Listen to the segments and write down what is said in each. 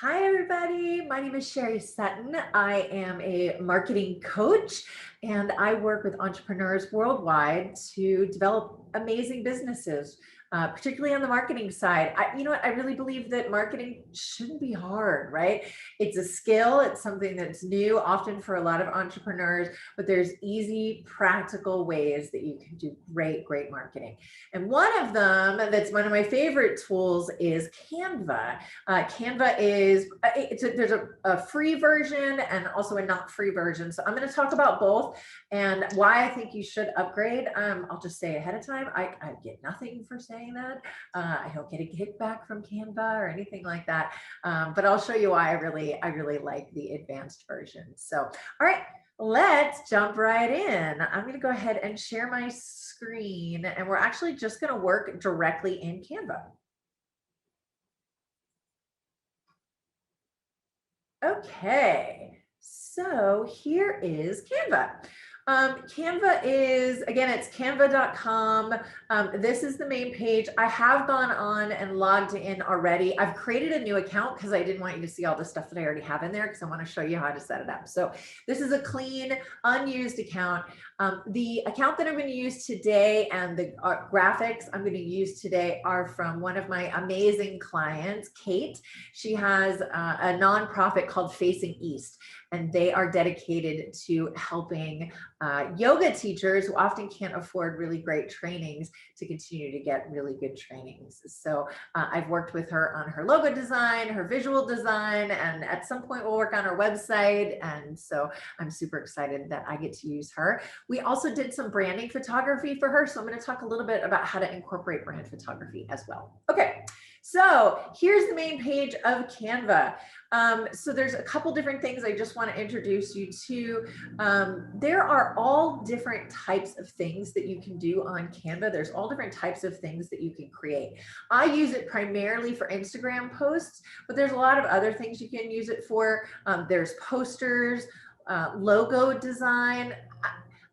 Hi, everybody. My name is Sherry Sutton. I am a marketing coach and I work with entrepreneurs worldwide to develop amazing businesses, particularly on the marketing side. You know what? I really believe that marketing shouldn't be hard, right? It's a skill, it's something that's new, often for a lot of entrepreneurs, but there's easy, practical ways that you can do great marketing. And one of them that's one of my favorite tools is Canva. Canva is, there's a free version and also a not free version. So I'm going to talk about both and why I think you should upgrade. I'll just say ahead of time, I get nothing for saying that. I don't get a kickback from Canva or anything like that. But I'll show you why I really like the advanced version. So, all right, let's jump right in. I'm going to go ahead and share my screen and we're actually just going to work directly in Canva. Okay, so here is Canva. Canva is, again, it's canva.com. This is the main page. I have gone on and logged in already. I've created a new account because I didn't want you to see all the stuff that I already have in there because I want to show you how to set it up. So this is a clean, unused account. The account that I'm going to use today and the graphics I'm going to use today are from one of my amazing clients, Kate. She has a nonprofit called Facing East, and they are dedicated to helping yoga teachers who often can't afford really great trainings to continue to get really good trainings. So I've worked with her on her logo design, her visual design, and at some point we'll work on her website. And so I'm super excited that I get to use her. We also did some branding photography for her. So I'm going to talk a little bit about how to incorporate brand photography as well. Okay. So here's the main page of Canva. So there's a couple different things I just want to introduce you to. There are all different types of things that you can do on Canva. There's all different types of things that you can create. I use it primarily for Instagram posts, but there's a lot of other things you can use it for. There's posters, logo design.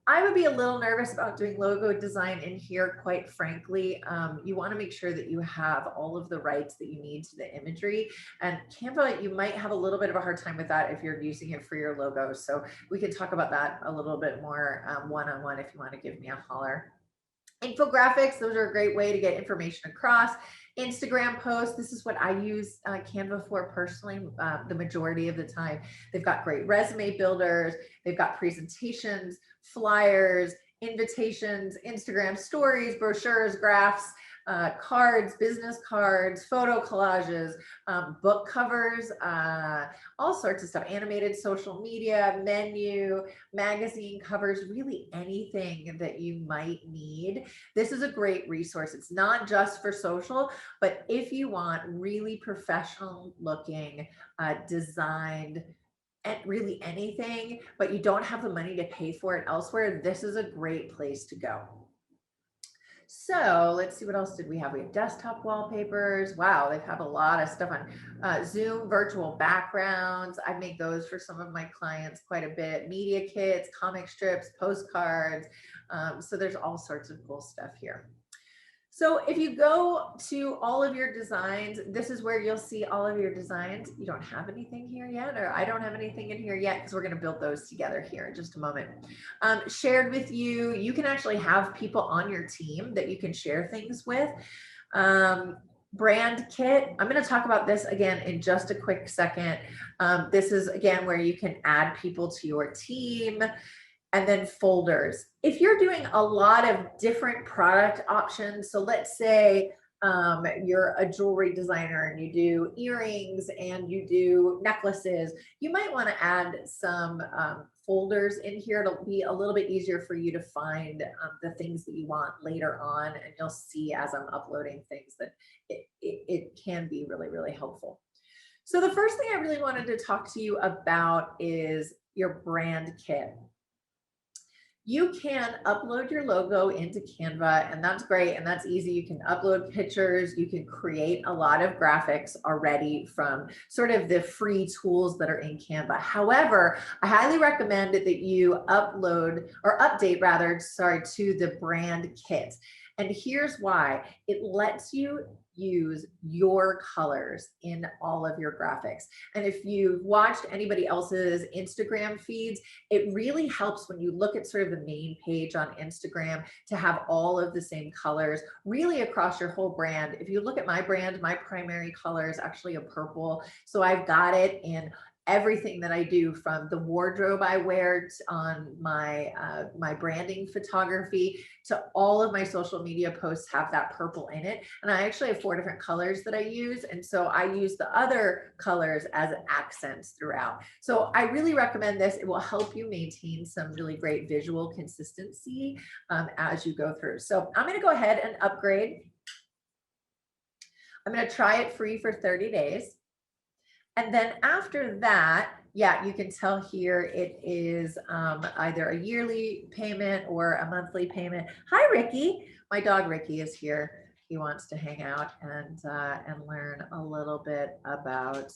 I would be a little nervous about doing logo design in here, quite frankly. You want to make sure that you have all of the rights that you need to the imagery. And Canva, you might have a little bit of a hard time with that if you're using it for your logo. So we can talk about that a little bit more one-on-one if you want to give me a holler. Infographics, those are a great way to get information across. Instagram posts, this is what I use Canva for personally, the majority of the time. They've got great resume builders, they've got presentations, flyers, invitations, Instagram stories, brochures, graphs, cards, business cards, photo collages, book covers, all sorts of stuff, animated social media, menu, magazine covers, really anything that you might need. This is a great resource. It's not just for social, but if you want really professional looking, designed, and really anything, but you don't have the money to pay for it elsewhere, this is a great place to go. So let's see, what else did we have? We have desktop wallpapers. Wow, they've had a lot of stuff on Zoom virtual backgrounds. I make those for some of my clients quite a bit. Media kits, comic strips, postcards. So there's all sorts of cool stuff here. So if you go to all of your designs, this is where you'll see all of your designs. You don't have anything here yet, or I don't have anything in here yet because we're going to build those together here in just a moment. Shared with you, you can actually have people on your team that you can share things with. Brand kit, I'm going to talk about this again in just a quick second. This is again where you can add people to your team. And then folders. If you're doing a lot of different product options, so let's say you're a jewelry designer and you do earrings and you do necklaces, you might want to add some folders in here. It'll be a little bit easier for you to find the things that you want later on, and you'll see as I'm uploading things that it can be really helpful. So the first thing I really wanted to talk to you about is your brand kit. You can upload your logo into Canva, and that's great, and that's easy. You can upload pictures, you can create a lot of graphics already from sort of the free tools that are in Canva. However, I highly recommend that you upload or update rather, sorry, to the brand kit. And here's why. It lets you use your colors in all of your graphics. And if you've watched anybody else's Instagram feeds, it really helps when you look at sort of the main page on Instagram to have all of the same colors really across your whole brand. If you look at my brand, my primary color is actually a purple. So I've got it in everything that I do, from the wardrobe I wear on my my branding photography to all of my social media posts have that purple in it. And I actually have 4 different colors that I use. And so I use the other colors as accents throughout. So I really recommend this. It will help you maintain some really great visual consistency as you go through. So I'm going to go ahead and upgrade. I'm going to try it free for 30 days. And then after that, yeah, you can tell here it is either a yearly payment or a monthly payment. Hi, Ricky. My dog Ricky is here. He wants to hang out and learn a little bit about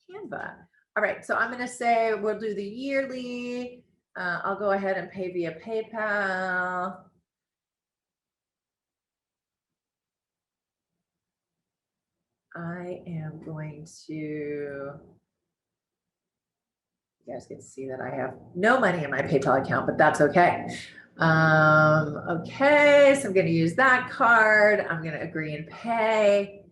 Canva. All right, so I'm going to say we'll do the yearly. I'll go ahead and pay via PayPal. I am going to, you guys can see that I have no money in my PayPal account, but that's okay. Okay, so I'm going to use that card. I'm going to agree and pay.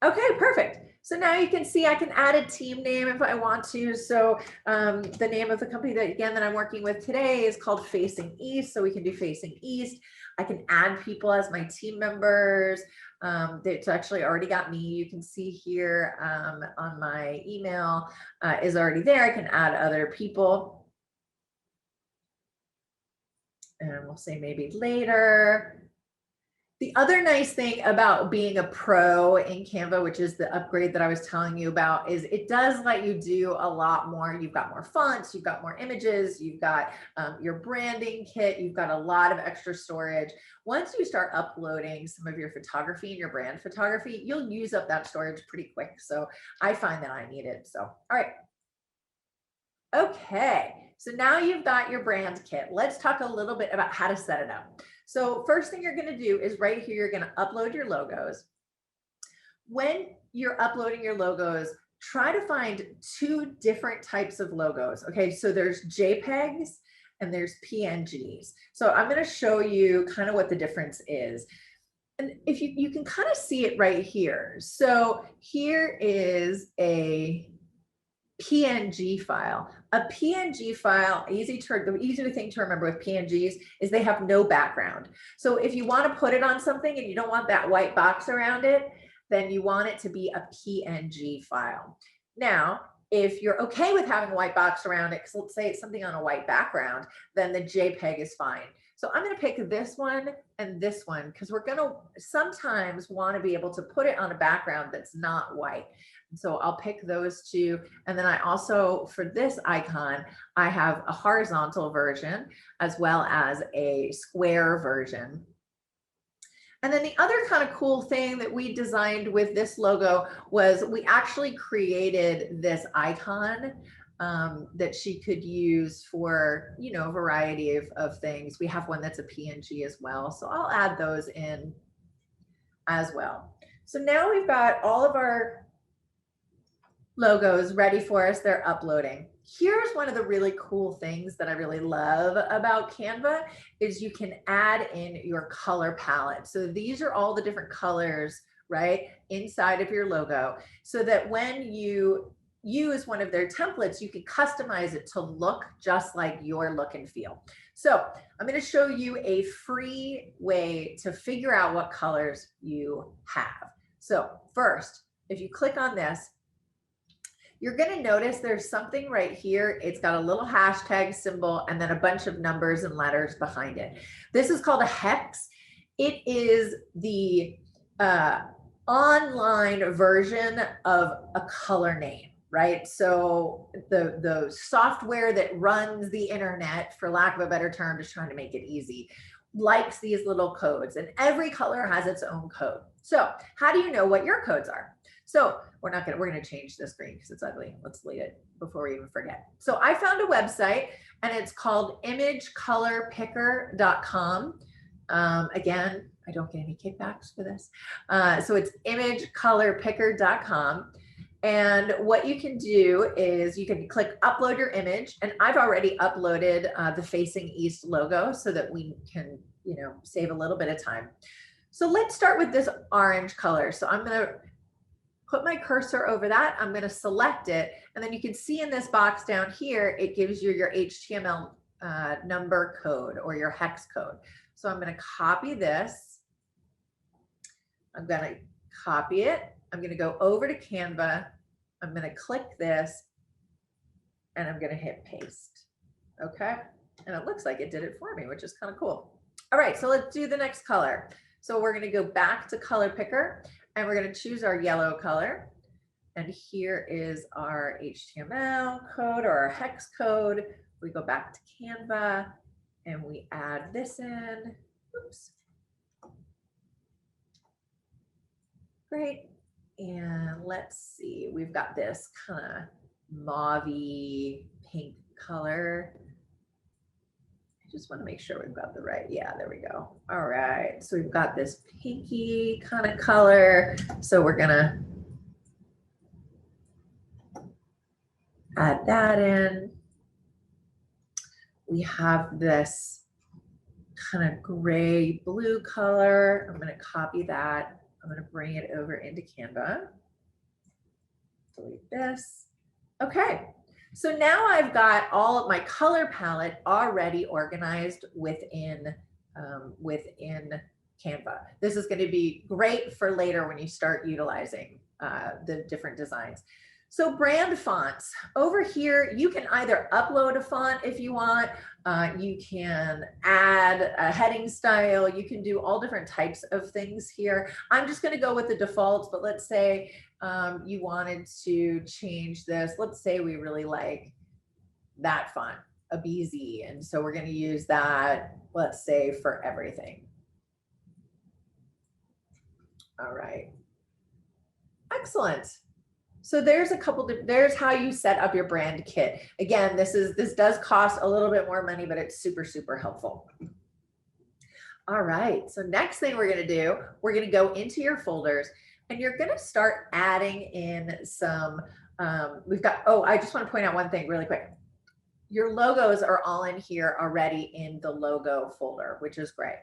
Okay, perfect. So now you can see I can add a team name if I want to. So the name of the company that I'm working with today is called Facing East. So we can do Facing East. I can add people as my team members. It's actually already got me. You can see here on my email is already there. I can add other people. And we'll say maybe later. The other nice thing about being a pro in Canva, which is the upgrade that I was telling you about, is it does let you do a lot more. You've got more fonts, you've got more images, you've got your branding kit, you've got a lot of extra storage. Once you start uploading some of your photography and your brand photography, you'll use up that storage pretty quick. So I find that I need it. So, all right. Okay, so now you've got your brand kit. Let's talk a little bit about how to set it up. So first thing you're going to do is right here, you're going to upload your logos. When you're uploading your logos, try to find 2 different types of logos. Okay, so there's JPEGs and there's PNGs. So I'm going to show you kind of what the difference is. And if you can kind of see it right here. So here is a PNG file. A PNG file, the easy thing to remember with PNGs is they have no background. So if you want to put it on something and you don't want that white box around it, then you want it to be a PNG file. Now, if you're okay with having a white box around it, because let's say it's something on a white background, then the JPEG is fine. So I'm going to pick this one and this one because we're going to sometimes want to be able to put it on a background that's not white. So I'll pick those 2. And then I also, for this icon, I have a horizontal version as well as a square version. And then the other kind of cool thing that we designed with this logo was we actually created this icon that she could use for, you know, a variety of things. We have one that's a PNG as well. So I'll add those in as well. So now we've got all of our logos ready for us. They're uploading. Here's one of the really cool things that I really love about Canva is you can add in your color palette. So these are all the different colors, right, inside of your logo, so that when you use one of their templates, you can customize it to look just like your look and feel. So I'm going to show you a free way to figure out what colors you have. So first, if you click on this, you're going to notice there's something right here. It's got a little hashtag symbol and then a bunch of numbers and letters behind it. This is called a hex. It is the online version of a color name, right? So the software that runs the internet, for lack of a better term, just trying to make it easy, likes these little codes, and every color has its own code. So how do you know what your codes are? So we're gonna change this green because it's ugly. Let's delete it before we even forget. So I found a website and it's called imagecolorpicker.com. Again, I don't get any kickbacks for this. So it's imagecolorpicker.com. And what you can do is you can click upload your image, and I've already uploaded the facing east logo so that we can, you know, save a little bit of time. So let's start with this orange color. So I'm going to put my cursor over that. I'm going to select it, and then you can see in this box down here, it gives you your HTML number code or your hex code. So I'm going to copy this. I'm going to copy it. I'm going to go over to Canva. I'm going to click this and I'm going to hit paste. Okay. And it looks like it did it for me, which is kind of cool. All right. So let's do the next color. So we're going to go back to color picker and we're going to choose our yellow color. And here is our HTML code or our hex code. We go back to Canva and we add this in. Oops. Great. And let's see, we've got this kind of mauve-y pink color. I just want to make sure we've got the right, yeah, there we go. All right, so we've got this pinky kind of color. So we're gonna add that in. We have this kind of gray blue color. I'm gonna copy that. I'm going to bring it over into Canva. Delete this. Okay. So now I've got all of my color palette already organized within Canva. This is going to be great for later when you start utilizing the different designs. So brand fonts over here, you can either upload a font if you want, you can add a heading style, you can do all different types of things here. I'm just going to go with the defaults, but let's say you wanted to change this. Let's say we really like that font, a BZ, and so we're going to use that, let's say, for everything. All right. Excellent. So there's a couple, there's how you set up your brand kit. Again, this does cost a little bit more money, but it's super, super helpful. All right, so next thing we're gonna do, we're gonna go into your folders and you're gonna start adding in some, we've got, oh, I just wanna point out one thing really quick. Your logos are all in here already in the logo folder, which is great.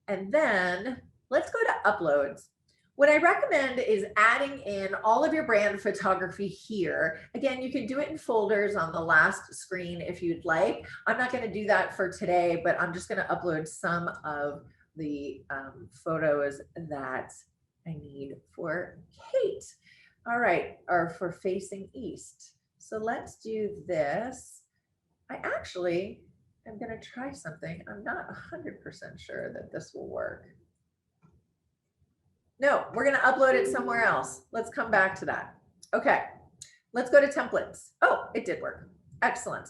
And then let's go to uploads. What I recommend is adding in all of your brand photography here. Again, you can do it in folders on the last screen if you'd like. I'm not going to do that for today, but I'm just going to upload some of the photos that I need for Kate. All right, or for facing east. So let's do this. I actually am going to try something. I'm not 100% sure that this will work. No, we're going to upload it somewhere else. Let's come back to that. Okay, let's go to templates. Oh, it did work. Excellent.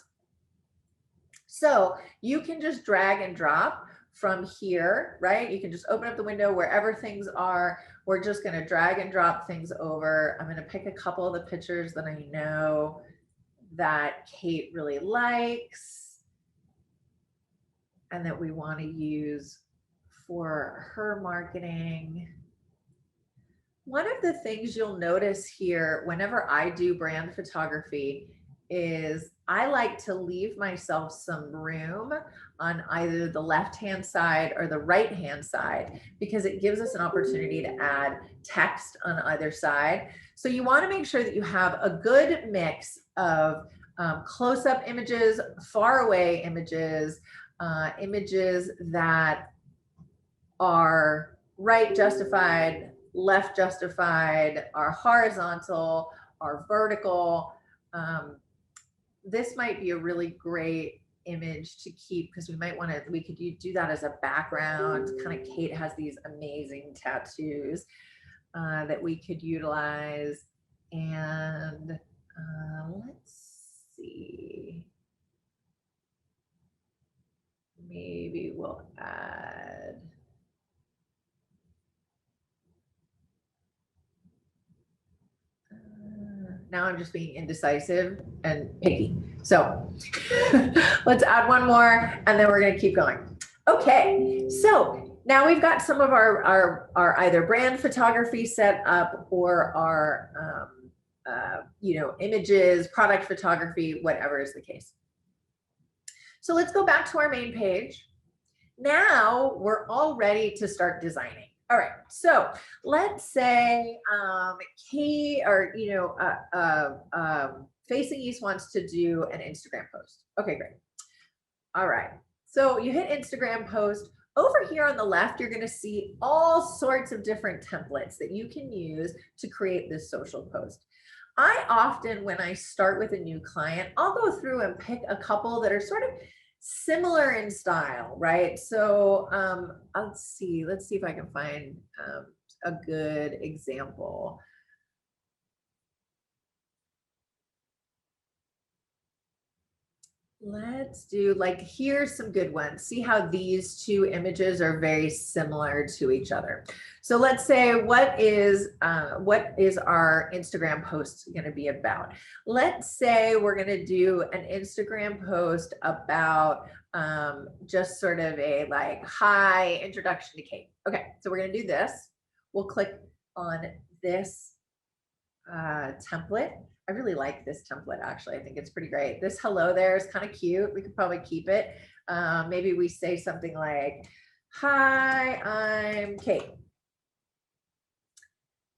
So you can just drag and drop from here, right? You can just open up the window wherever things are. We're just going to drag and drop things over. I'm going to pick a couple of the pictures that I know that Kate really likes and that we want to use for her marketing. One of the things you'll notice here whenever I do brand photography is I like to leave myself some room on either the left-hand side or the right-hand side because it gives us an opportunity to add text on either side. So you want to make sure that you have a good mix of close-up images, far away images, images that are right justified, left justified, are horizontal, are vertical. This might be a really great image to keep because we could do that as a background. Kind of Kate has these amazing tattoos that we could utilize. And let's see. Maybe we'll add. Now I'm just being indecisive and picky. So let's add one more and then we're going to keep going. Okay, so now we've got some of our either brand photography set up or our you know, images, product photography, whatever is the case. So let's go back to our main page. Now we're all ready to start designing. All right, so let's say Kate or, you know, Facing East wants to do an Instagram post. Okay, great. All right, so you hit Instagram post. Over here on the left, you're gonna see all sorts of different templates that you can use to create this social post. I often, when I start with a new client, I'll go through and pick a couple that are sort of similar in style, right? So let's see if I can find a good example. Let's do, like, here's some good ones. See how these two images are very similar to each other. So let's say, what is our Instagram post going to be about? Let's say we're going to do an Instagram post about just sort of a like hi introduction to Kate. Okay, so we're going to do this. We'll click on this template. I really like this template, actually. I think it's pretty great. This hello there is kind of cute. We could probably keep it. Maybe we say something like, hi, I'm Kate.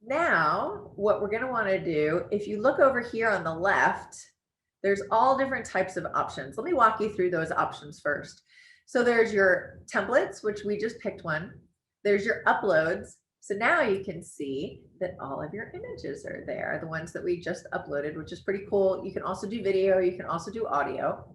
Now, what we're going to want to do, if you look over here on the left, there's all different types of options. Let me walk you through those options first. So there's your templates, which we just picked one. There's your uploads. So now you can see that all of your images are there, the ones that we just uploaded, which is pretty cool. You can also do video, you can also do audio.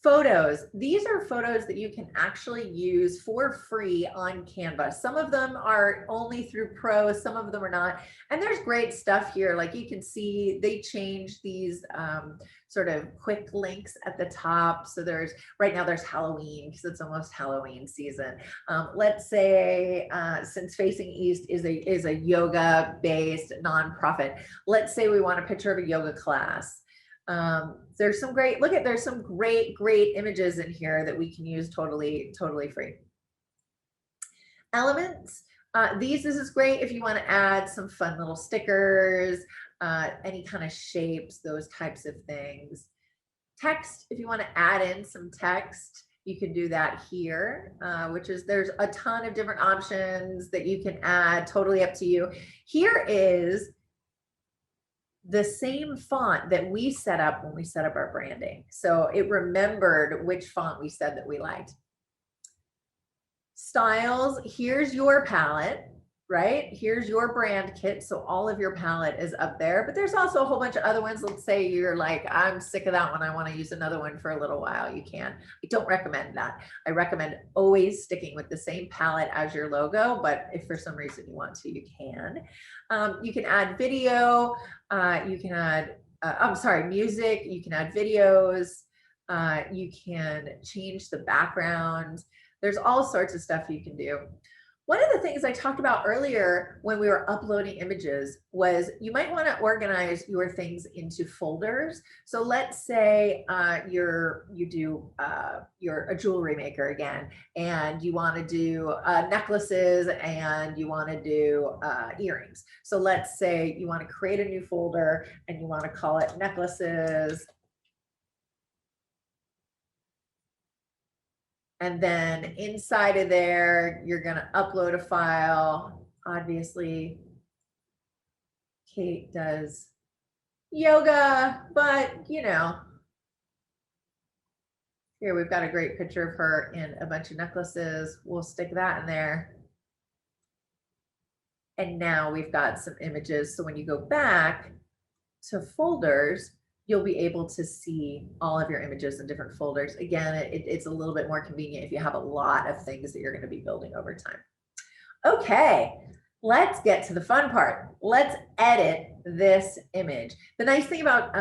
Photos. These are photos that you can actually use for free on Canva. Some of them are only through Pro, some of them are not. And there's great stuff here. Like you can see they change these sort of quick links at the top. So there's, right now there's Halloween because it's almost Halloween season. Let's say since Facing East is a yoga-based nonprofit, let's say we want a picture of a yoga class. There's some great, there's some great images in here that we can use totally free. Elements, this is great if you want to add some fun little stickers, any kind of shapes, those types of things. Text, if you want to add in some text, you can do that here, which is, there's a ton of different options that you can add, totally up to you. Here is the same font that we set up when we set up our branding. So it remembered which font we said that we liked. Styles, here's your palette, right? Here's your brand kit. So all of your palette is up there, but there's also a whole bunch of other ones. Let's say you're like, I'm sick of that one. I want to use another one for a little while. You can. I don't recommend that. I recommend always sticking with the same palette as your logo, but if for some reason you want to, you can. You can add video, you can add, music, you can add videos, you can change the background. There's all sorts of stuff you can do. One of the things I talked about earlier when we were uploading images was you might want to organize your things into folders. So let's say you're a jewelry maker again, and you want to do necklaces and you want to do earrings. So let's say you want to create a new folder and you want to call it necklaces. And then inside of there, you're going to upload a file. Obviously, Kate does yoga, but you know, here we've got a great picture of her in a bunch of necklaces. We'll stick that in there. And now we've got some images. So when you go back to folders, you'll be able to see all of your images in different folders. Again, it's a little bit more convenient if you have a lot of things that you're going to be building over time. Okay, let's get to the fun part. Let's edit this image. The nice thing about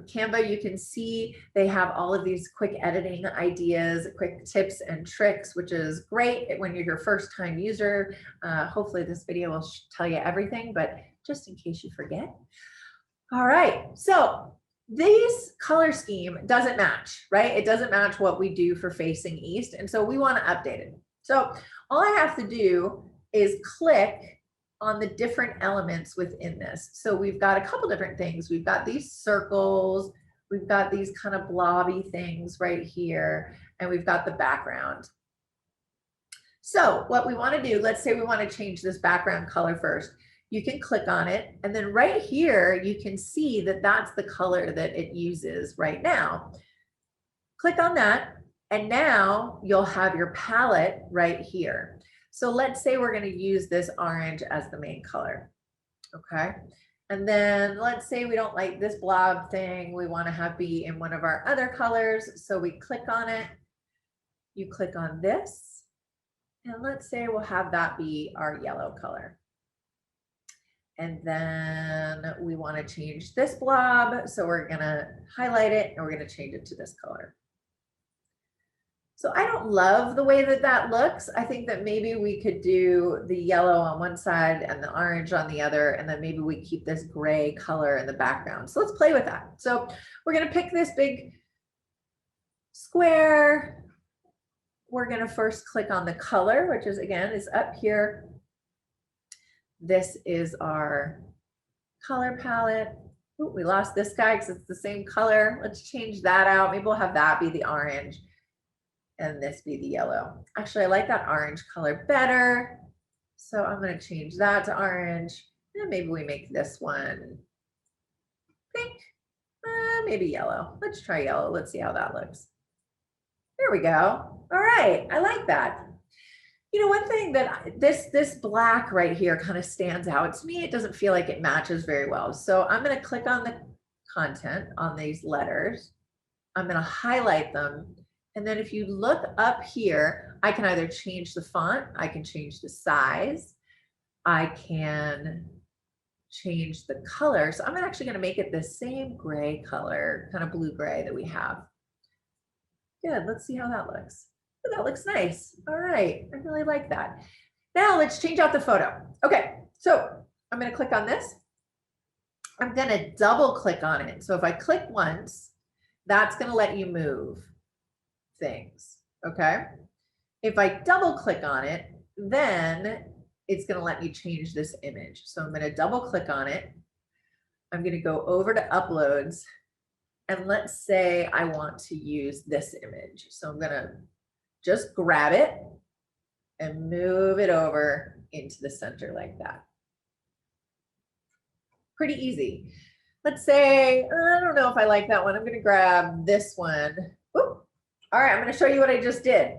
Canva, you can see they have all of these quick editing ideas, quick tips and tricks, which is great when you're your first time user. Hopefully this video will tell you everything, but just in case you forget. All right, so this color scheme doesn't match, right? It doesn't match what we do for facing east. And so we want to update it. So all I have to do is click on the different elements within this. So we've got a couple different things. We've got these circles, we've got these kind of blobby things right here, and we've got the background. So what we want to do, let's say we want to change this background color first. You can click on it, and then right here, you can see that that's the color that it uses right now. Click on that, and now you'll have your palette right here. So let's say we're going to use this orange as the main color, okay? And then let's say we don't like this blob thing. We want to have be in one of our other colors. So we click on it. You click on this, and let's say we'll have that be our yellow color. And then we want to change this blob. So we're going to highlight it and we're going to change it to this color. So I don't love the way that that looks. I think that maybe we could do the yellow on one side and the orange on the other, and then maybe we keep this gray color in the background. So let's play with that. So we're going to pick this big square. We're going to first click on the color, which is again is up here. This is our color palette. Ooh, we lost this guy because it's the same color. Let's change that out. Maybe we'll have that be the orange and this be the yellow. Actually, I like that orange color better. So I'm going to change that to orange. And maybe we make this one pink, maybe yellow. Let's try yellow. Let's see how that looks. There we go. All right, I like that. You know, one thing that this black right here kind of stands out to me, it doesn't feel like it matches very well. So I'm going to click on the content on these letters. I'm going to highlight them. And then if you look up here, I can either change the font, I can change the size, I can change the color. So I'm actually going to make it the same gray color, kind of blue gray that we have. Good, let's see how that looks. Oh, that looks nice. All right, I really like that. Now let's change out the photo. Okay, so I'm going to click on this. I'm going to double click on it. So if I click once, that's going to let you move things. Okay. If I double click on it, then it's going to let me change this image. So I'm going to double click on it. I'm going to go over to uploads. And let's say I want to use this image. So I'm going to just grab it and move it over into the center like that. Pretty easy. Let's say, I don't know if I like that one. I'm going to grab this one. Whoop. All right, I'm going to show you what I just did.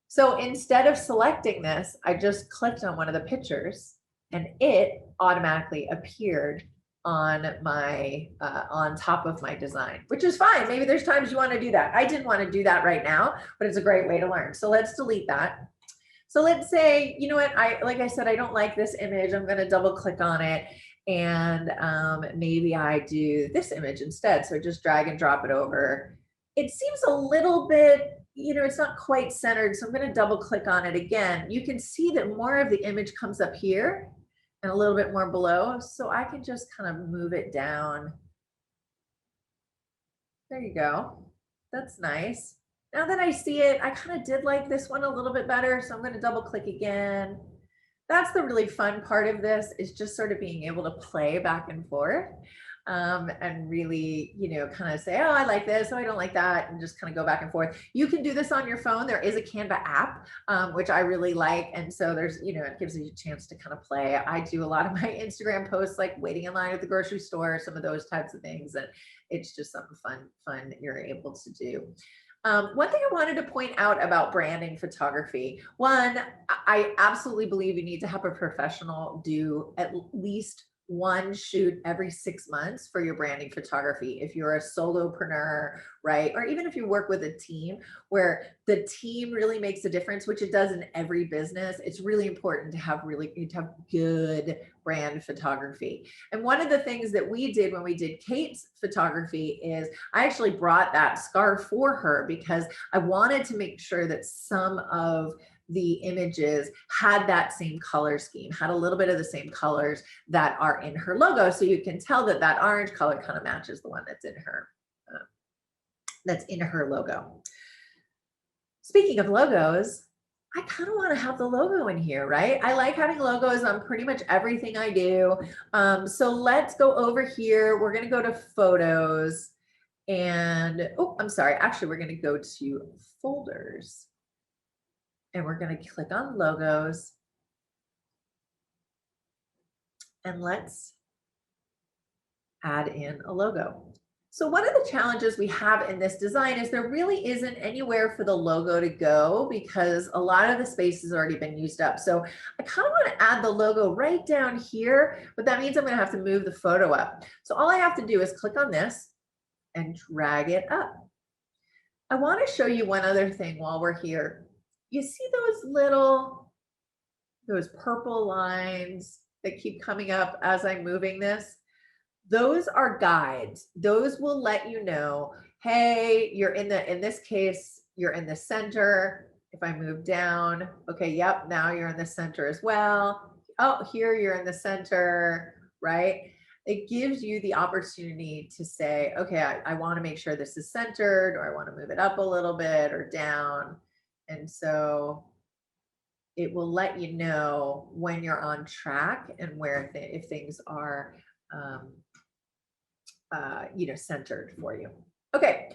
So instead of selecting this, I just clicked on one of the pictures and it automatically appeared on my on top of my design, which is fine. Maybe there's times you want to do that. I didn't want to do that right now, but it's a great way to learn. So let's delete that. So let's say, you know what, like I said, I don't like this image. I'm going to double click on it and maybe I do this image instead. So just drag and drop it over. It seems a little bit, you know, it's not quite centered. So I'm going to double click on it again. You can see that more of the image comes up here and a little bit more below. So I can just kind of move it down. There you go. That's nice. Now that I see it, I kind of did like this one a little bit better. So I'm going to double click again. That's the really fun part of this, is just sort of being able to play back and forth and really, you know, kind of say, oh, I like this, oh, I don't like that, and just kind of go back and forth. You can do this on your phone. There is a Canva app, which I really like. And so there's, you know, it gives you a chance to kind of play. I do a lot of my Instagram posts, like waiting in line at the grocery store, some of those types of things. And it's just something fun that you're able to do. One thing I wanted to point out about branding photography, one, I absolutely believe you need to have a professional do at least one shoot every 6 months for your branding photography. If you're a solopreneur, right? Or even if you work with a team where the team really makes a difference, which it does in every business, it's really important to have good brand photography. And one of the things that we did when we did Kate's photography is I actually brought that scarf for her because I wanted to make sure that some of the images had that same color scheme, had a little bit of the same colors that are in her logo. So you can tell that that orange color kind of matches the one that's in her logo. Speaking of logos, I kind of want to have the logo in here, right? I like having logos on pretty much everything I do. So let's go over here. We're going to go to photos and, oh, I'm sorry. Actually, we're going to go to folders and we're going to click on logos. And let's add in a logo. So one of the challenges we have in this design is there really isn't anywhere for the logo to go because a lot of the space has already been used up. So I kind of want to add the logo right down here, but that means I'm going to have to move the photo up. So all I have to do is click on this and drag it up. I want to show you one other thing while we're here. You see those purple lines that keep coming up as I'm moving this? Those are guides. Those will let you know, hey, you're in this case, you're in the center. If I move down, okay, yep, now you're in the center as well. Oh, here you're in the center, right? It gives you the opportunity to say, okay, I want to make sure this is centered, or I want to move it up a little bit or down. And so it will let you know when you're on track and where if things are centered for you. Okay,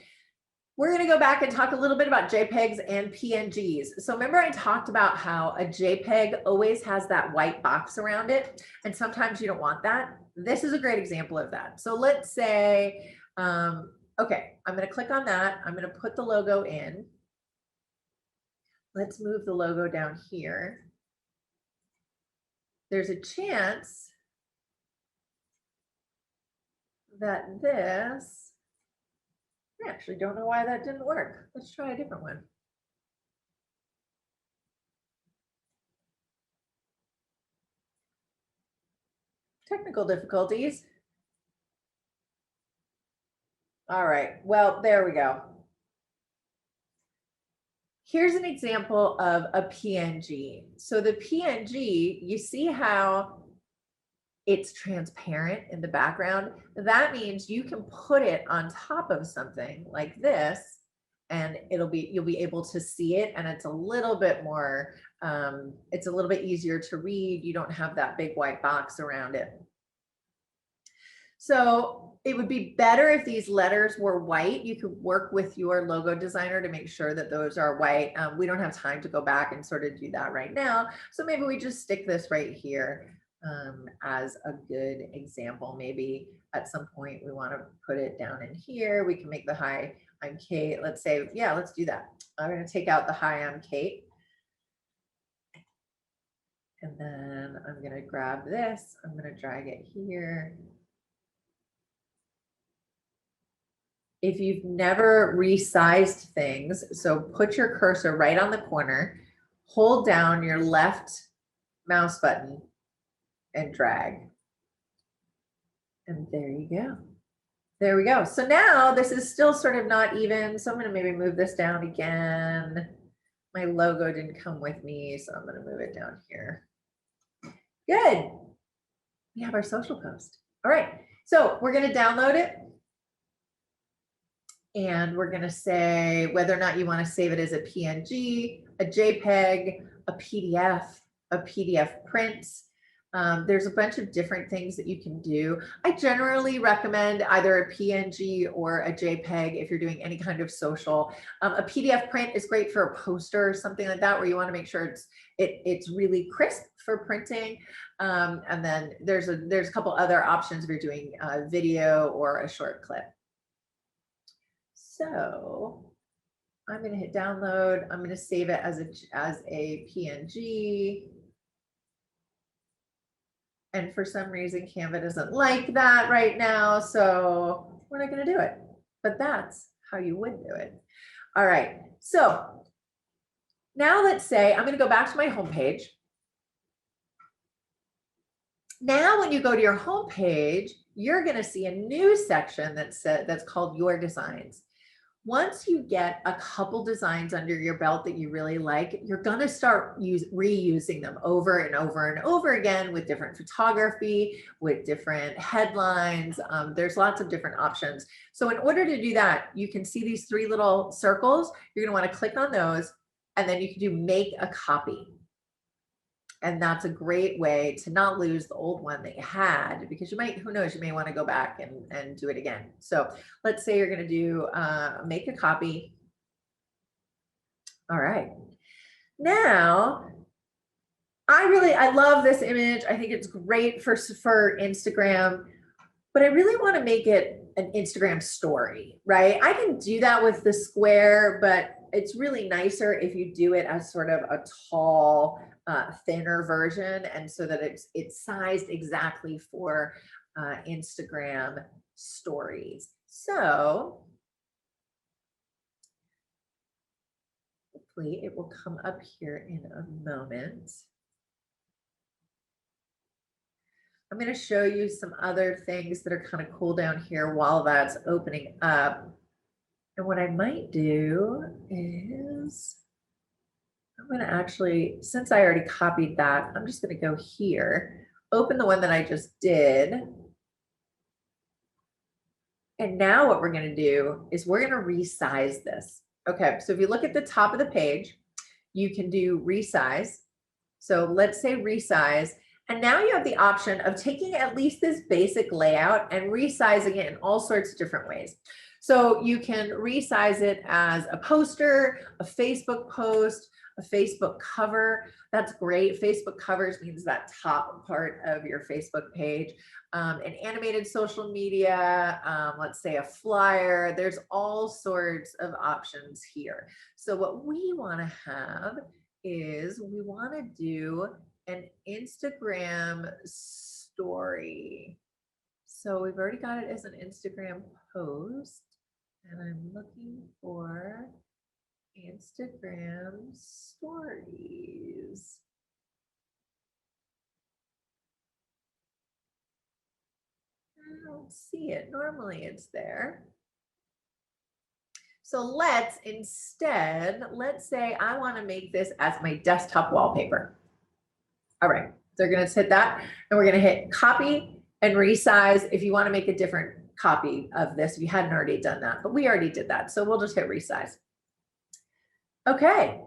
we're going to go back and talk a little bit about JPEGs and PNGs. So remember I talked about how a JPEG always has that white box around it, and sometimes you don't want that. This is a great example of that. So let's say, okay, I'm going to click on that. I'm going to put the logo in. Let's move the logo down here. There's a chance that this, I actually don't know why that didn't work. Let's try a different one. Technical difficulties. All right, well, there we go. Here's an example of a PNG. So the PNG, you see how it's transparent in the background? That means you can put it on top of something like this and you'll be able to see it, and it's a little bit more, it's a little bit easier to read. You don't have that big white box around it. So it would be better if these letters were white. You could work with your logo designer to make sure that those are white. We don't have time to go back and sort of do that right now. So maybe we just stick this right here as a good example. Maybe at some point we want to put it down in here. We can make the hi, I'm Kate. Let's say, yeah, let's do that. I'm going to take out the hi, I'm Kate. And then I'm going to grab this. I'm going to drag it here. If you've never resized things, so put your cursor right on the corner, hold down your left mouse button and drag. And there you go. There we go. So now this is still sort of not even. So I'm going to maybe move this down again. My logo didn't come with me, so I'm going to move it down here. Good. We have our social post. All right. So we're going to download it. And we're going to say whether or not you want to save it as a PNG, a JPEG, a PDF print. There's a bunch of different things that you can do. I generally recommend either a PNG or a JPEG if you're doing any kind of social. A PDF print is great for a poster or something like that, where you want to make sure it's really crisp for printing. And then there's a couple other options if you're doing video or a short clip. So I'm going to hit download. I'm going to save it as a PNG. And for some reason, Canva doesn't like that right now, so we're not going to do it. But that's how you would do it. All right. So now let's say I'm going to go back to my home page. Now, when you go to your home page, you're going to see a new section that's called Your Designs. Once you get a couple designs under your belt that you really like, you're going to start reusing them over and over and over again with different photography, with different headlines. There's lots of different options. So in order to do that, you can see these three little circles. You're going to want to click on those, and then you can do make a copy. And that's a great way to not lose the old one that you had, because you might, who knows, you may want to go back and do it again. So let's say you're going to do make a copy. All right. Now, I love this image. I think it's great for Instagram, but I really want to make it an Instagram story, right? I can do that with the square, but it's really nicer if you do it as sort of a tall, thinner version, and so that it's sized exactly for Instagram stories. So hopefully it will come up here in a moment. I'm going to show you some other things that are kind of cool down here while that's opening up. And what I might do is, I'm going to actually, since I already copied that, I'm just going to go here, open the one that I just did. And now what we're going to do is we're going to resize this. Okay, so if you look at the top of the page, you can do resize. So let's say resize. And now you have the option of taking at least this basic layout and resizing it in all sorts of different ways. So you can resize it as a poster, a Facebook post, a Facebook cover. That's great. Facebook covers means that top part of your Facebook page. An animated social media, let's say a flyer. There's all sorts of options here. So what we want to have is we want to do an Instagram story. So we've already got it as an Instagram post, and I'm looking for Instagram stories. I don't see it. Normally it's there. So let's say I want to make this as my desktop wallpaper. All right, they're going to hit that, and we're going to hit copy and resize if you want to make a different copy of this, if you hadn't already done that, but we already did that. So we'll just hit resize. Okay,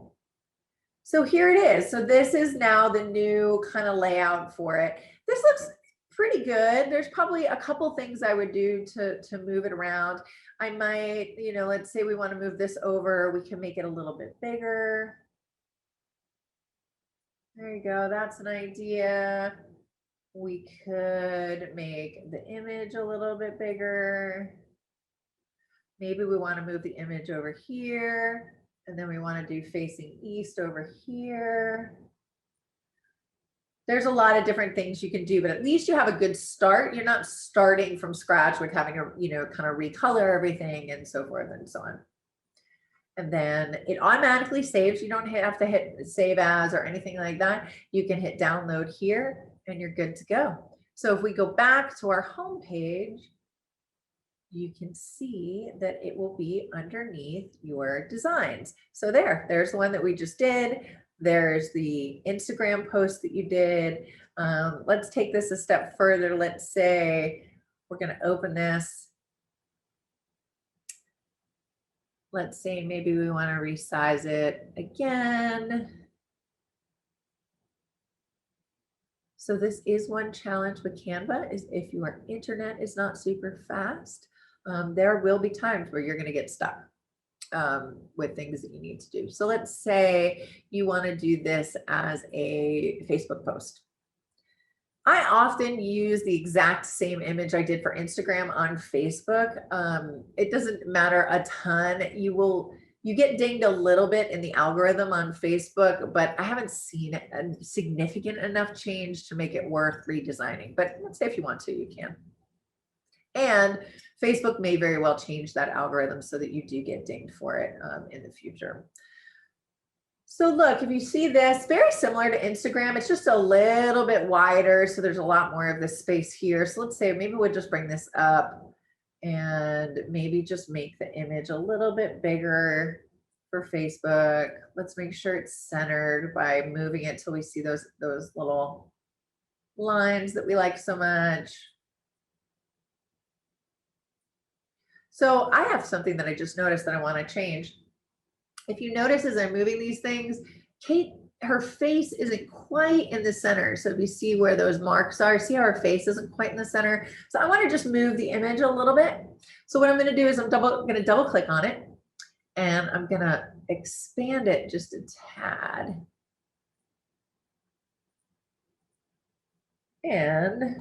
so here it is. So this is now the new kind of layout for it. This looks pretty good. There's probably a couple things I would do to move it around. I might, let's say we want to move this over. We can make it a little bit bigger. There you go. That's an idea. We could make the image a little bit bigger. Maybe we want to move the image over here, and then we want to do facing east over here. There's a lot of different things you can do, but at least you have a good start. You're not starting from scratch with having to, kind of recolor everything and so forth and so on. And then it automatically saves. You don't have to hit save as or anything like that. You can hit download here and you're good to go. So if we go back to our home page, you can see that it will be underneath your designs. So there's the one that we just did. There's the Instagram post that you did. Let's take this a step further. Let's say we're going to open this. Let's say maybe we want to resize it again. So this is one challenge with Canva, is if your internet is not super fast, there will be times where you're going to get stuck with things that you need to do. So let's say you want to do this as a Facebook post. I often use the exact same image I did for Instagram on Facebook. It doesn't matter a ton. You get dinged a little bit in the algorithm on Facebook, but I haven't seen a significant enough change to make it worth redesigning. But let's say if you want to, you can. And Facebook may very well change that algorithm so that you do get dinged for it in the future. So look, if you see this, very similar to Instagram, it's just a little bit wider. So there's a lot more of this space here. So let's say maybe we'll just bring this up and maybe just make the image a little bit bigger for Facebook. Let's make sure it's centered by moving it till we see those little lines that we like so much. So I have something that I just noticed that I want to change. If you notice as I'm moving these things, Kate, her face isn't quite in the center. So if you see where those marks are, see how her face isn't quite in the center. So I want to just move the image a little bit. So what I'm going to do is I'm going to double click on it, and I'm going to expand it just a tad. And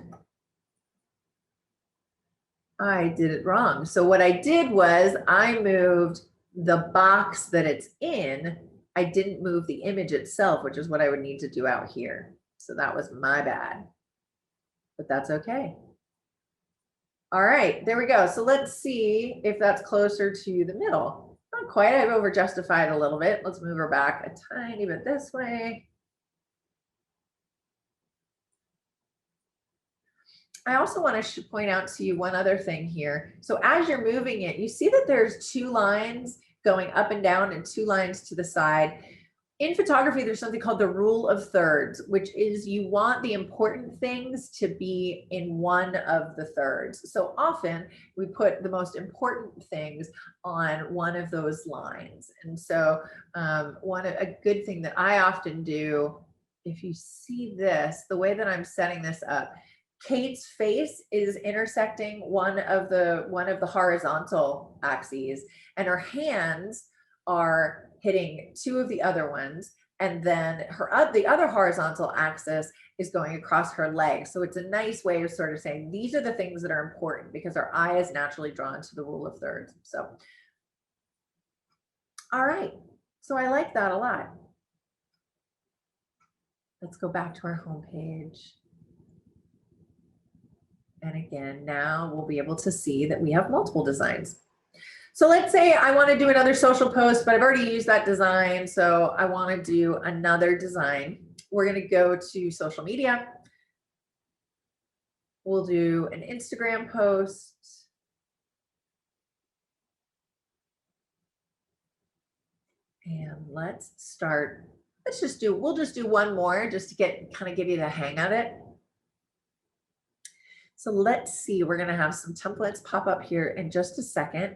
I did it wrong. So what I did was I moved the box that it's in. I didn't move the image itself, which is what I would need to do out here. So that was my bad, but that's okay. All right, there we go. So let's see if that's closer to the middle. Not quite, I've over justified a little bit. Let's move her back a tiny bit this way. I also want to point out to you one other thing here. So as you're moving it, you see that there's 2 lines going up and down and 2 lines to the side. In photography, there's something called the rule of thirds, which is you want the important things to be in one of the thirds. So often we put the most important things on one of those lines. And so a good thing that I often do, if you see this, the way that I'm setting this up, Kate's face is intersecting one of the horizontal axes, and her hands are hitting 2 of the other ones, and then the other horizontal axis is going across her legs. So it's a nice way of sort of saying these are the things that are important, because our eye is naturally drawn to the rule of thirds. So, all right, so I like that a lot. Let's go back to our home page. And again, now we'll be able to see that we have multiple designs. So let's say I want to do another social post, but I've already used that design. So I want to do another design. We're going to go to social media. We'll do an Instagram post. And let's start. We'll just do one more just to give you the hang of it. So let's see, we're going to have some templates pop up here in just a second.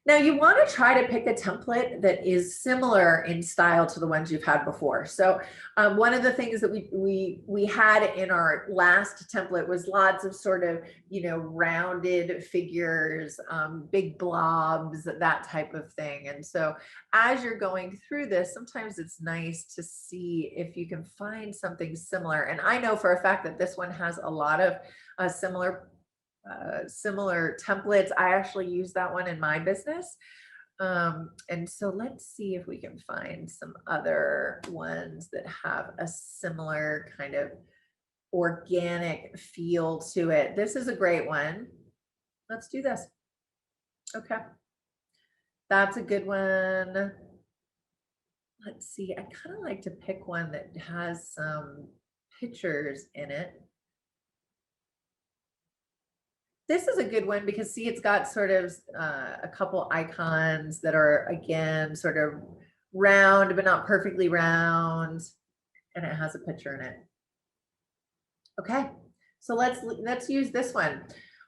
Now you want to try to pick a template that is similar in style to the ones you've had before. So one of the things that we had in our last template was lots of sort of, rounded figures, big blobs, that type of thing. And so as you're going through this, sometimes it's nice to see if you can find something similar. And I know for a fact that this one has a lot of similar templates. I actually use that one in my business. And so let's see if we can find some other ones that have a similar kind of organic feel to it. This is a great one. Let's do this. Okay. That's a good one. Let's see. I kind of like to pick one that has some pictures in it. This is a good one because see, it's got sort of a couple icons that are, again, sort of round, but not perfectly round. And it has a picture in it. Okay, so let's use this one.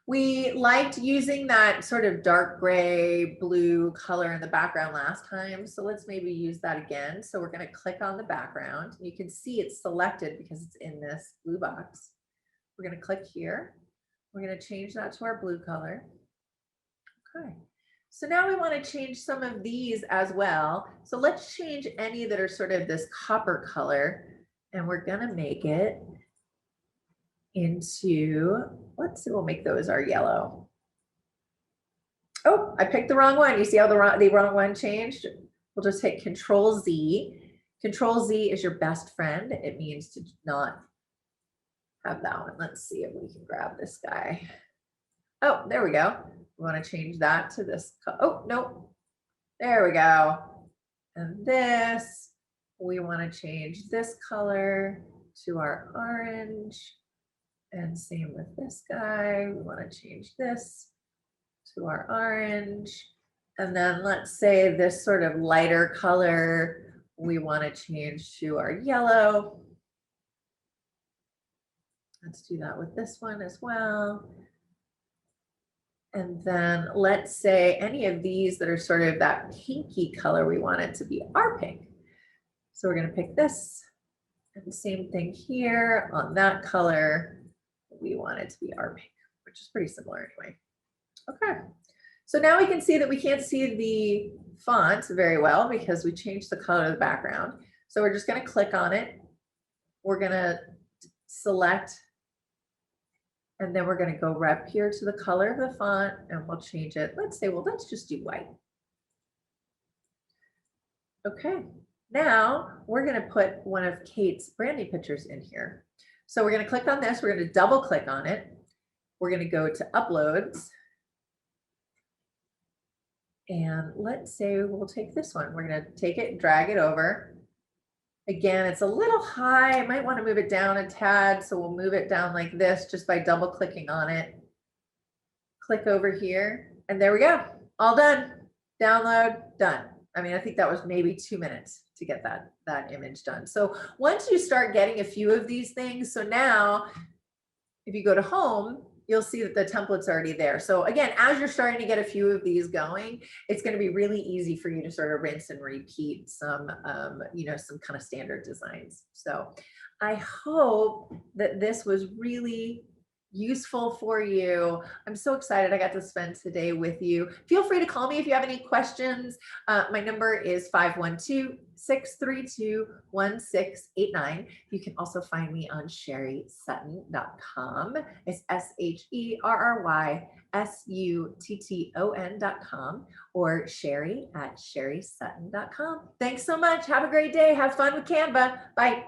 We liked using that sort of dark gray blue color in the background last time. So let's maybe use that again. So we're going to click on the background. You can see it's selected because it's in this blue box. We're going to click here. We're going to change that to our blue color. Okay, so now we want to change some of these as well. So let's change any that are sort of this copper color, and we're going to make it into, let's see, we'll make those our yellow. Oh, I picked the wrong one. You see how the wrong one changed? We'll just hit Control Z. Control Z is your best friend. It means to not have that one. Let's see if we can grab this guy. Oh, there we go. We want to change that to this. Oh, no. There we go. And this, we want to change this color to our orange. And same with this guy. We want to change this to our orange. And then let's say this sort of lighter color, we want to change to our yellow. Let's do that with this one as well. And then let's say any of these that are sort of that pinky color, we want it to be our pink. So we're going to pick this. And the same thing here on that color, we want it to be our pink, which is pretty similar anyway. Okay. So now we can see that we can't see the font very well because we changed the color of the background. So we're just going to click on it. We're going to select, and then we're going to go right up here to the color of the font and we'll change it. Let's say, well, let's just do white. Okay. Now we're going to put one of Kate's branding pictures in here. So we're going to click on this. We're going to double click on it. We're going to go to uploads. And let's say we'll take this one. We're going to take it, drag it over. Again, it's a little high. I might want to move it down a tad. So we'll move it down like this just by double clicking on it. Click over here. And there we go. All done. Download, done. I mean, I think that was maybe 2 minutes to get that image done. So once you start getting a few of these things, so now if you go to home, you'll see that the template's already there. So again, as you're starting to get a few of these going, it's going to be really easy for you to sort of rinse and repeat some, some kind of standard designs. So I hope that this was really useful for you. I'm so excited I got to spend today with you. Feel free to call me if you have any questions. My number is 512-632-1689. You can also find me on SherrySutton.com. It's SherrySutton.com or Sherry@SherrySutton.com. Thanks so much. Have a great day. Have fun with Canva. Bye.